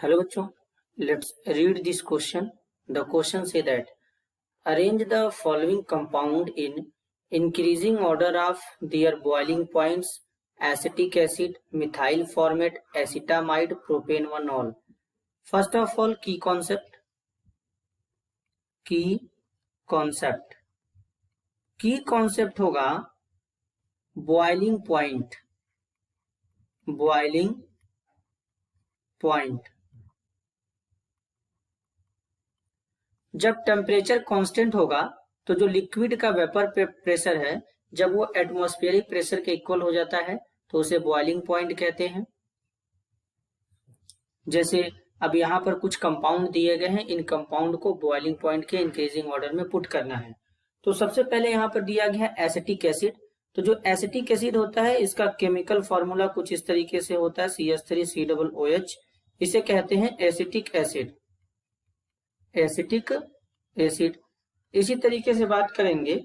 Hello bachcho, let's read this question. The question say that arrange the following compound in increasing order of their boiling points: acetic acid, methyl formate, acetamide, propanol. First of all, key concept. Key concept होगा boiling point. जब temperature constant होगा तो जो liquid का vapour pressure है जब वो atmospheric pressure के इक्वल हो जाता है तो उसे बॉइलिंग पॉइंट कहते हैं। जैसे अब यहाँ पर कुछ कंपाउंड दिए गए हैं, इन कंपाउंड को बॉइलिंग पॉइंट के इंक्रीजिंग ऑर्डर में पुट करना है। तो सबसे पहले यहाँ पर दिया गया है एसिटिक एसिड। तो जो एसिटिक एसिड होता है इसका केमिकल फॉर्मूला कुछ इस तरीके से होता है CH3COOH। इसे कहते हैं एसिटिक एसिड। इसी तरीके से बात करेंगे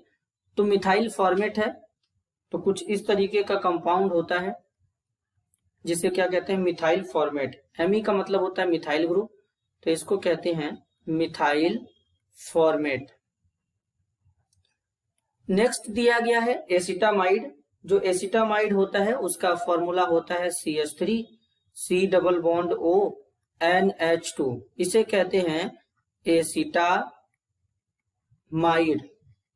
तो मिथाइल फॉर्मेट है, तो कुछ इस तरीके का कंपाउंड होता है जिसे क्या कहते हैं मिथाइल फॉर्मेट। Mi का मतलब होता है मिथाइल ग्रुप, तो इसको कहते हैं मिथाइल फॉर्मेट। नेक्स्ट दिया गया है एसिटामाइड। जो एसिटामाइड होता है उसका फॉर्मूला होता है CH3COONH2। इसे कहते हैं एसिटामाइड।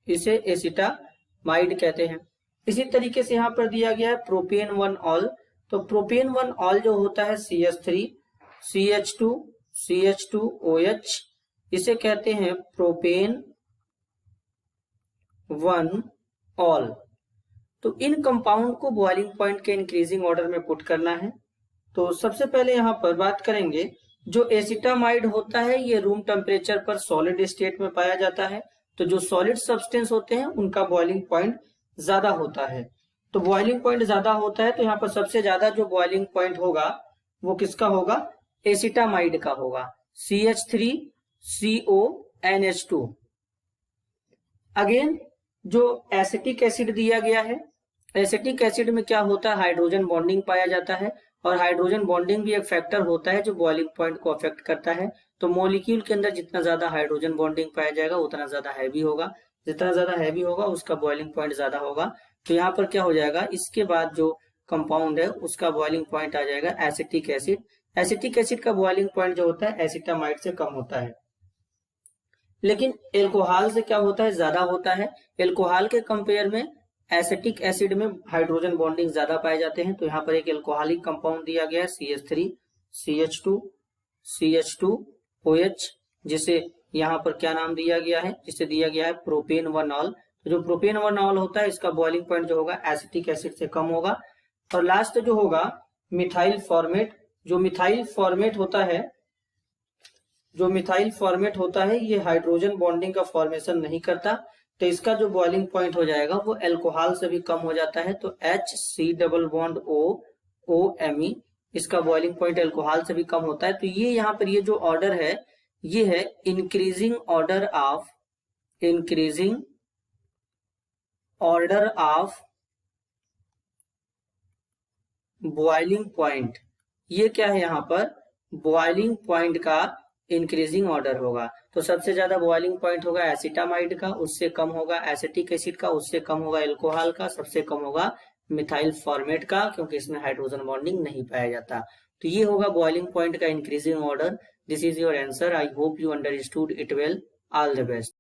इसे एसिटामाइड कहते हैं। इसी तरीके से यहाँ पर दिया गया है प्रोपेन-1-ऑल। तो प्रोपेन-1-ऑल जो होता है CH3CH2OH, इसे कहते हैं प्रोपेन-1-ऑल। तो इन कंपाउंड को बॉइलिंग पॉइंट के इंक्रीजिंग ऑर्डर में पुट करना है। तो सबसे पहले यहाँ पर बात करेंगे, जो एसिटामाइड होता है ये रूम टेम्परेचर पर सॉलिड स्टेट में पाया जाता है। तो जो सॉलिड सब्सटेंस होते हैं उनका बॉइलिंग पॉइंट ज्यादा होता है। तो बॉइलिंग पॉइंट ज्यादा होता है तो यहाँ पर सबसे ज्यादा जो बॉइलिंग पॉइंट होगा वो किसका होगा? एसिटामाइड का होगा, CH3CONH2। अगेन जो एसिटिक एसिड दिया गया है, एसिटिक एसिड में क्या होता है? हाइड्रोजन बॉन्डिंग पाया जाता है, और हाइड्रोजन बॉन्डिंग भी एक फैक्टर होता है जो बॉइलिंग पॉइंट को अफेक्ट करता है। तो मॉलिक्यूल के अंदर जितना ज्यादा हाइड्रोजन बॉन्डिंग पाया जाएगा उतना ज्यादा हैवी होगा, जितना ज्यादा हैवी होगा उसका बॉइलिंग पॉइंट ज्यादा होगा। तो यहाँ पर क्या हो जाएगा, इसके बाद जो कंपाउंड है उसका बॉइलिंग पॉइंट आ जाएगा एसिटिक एसिड। एसिटिक एसिड का बॉइलिंग पॉइंट जो होता है एसिटामाइड से कम होता है। लेकिन एल्कोहल से क्या होता है? ज्यादा होता है। एल्कोहल के कंपेयर में एसिटिक एसिड में हाइड्रोजन बॉन्डिंग ज्यादा पाए जाते हैं। तो यहाँ पर एक एल्कोहलिक कंपाउंड दिया गया है CH3CH2OH, जिसे यहाँ पर क्या नाम दिया गया है? जिसे दिया गया है प्रोपेन-1-ऑल। तो जो प्रोपेन-1-ऑल होता है इसका बॉइलिंग पॉइंट जो होगा एसिटिक एसिड से कम होगा। और लास्ट जो होगा मिथाइल फॉर्मेट। जो मिथाइल फॉर्मेट होता है ये हाइड्रोजन बॉन्डिंग का फॉर्मेशन नहीं करता, तो इसका जो बॉइलिंग पॉइंट हो जाएगा वो एल्कोहल से भी कम हो जाता है। तो HCOOMe, इसका बॉइलिंग पॉइंट एल्कोहल से भी कम होता है। तो ये यहाँ पर ये जो ऑर्डर है ये है increasing order of boiling point. ये क्या है? यहाँ पर बॉइलिंग पॉइंट का इंक्रीजिंग ऑर्डर होगा। तो सबसे ज्यादा बॉइलिंग पॉइंट होगा एसिटामाइड का, उससे कम होगा एसिटिक एसिड का, उससे कम होगा एल्कोहल का, सबसे कम होगा मिथाइल फॉर्मेट का, क्योंकि इसमें हाइड्रोजन बॉन्डिंग नहीं पाया जाता। तो ये होगा बॉइलिंग पॉइंट का increasing order. This is your answer. I hope you understood it well. All the best.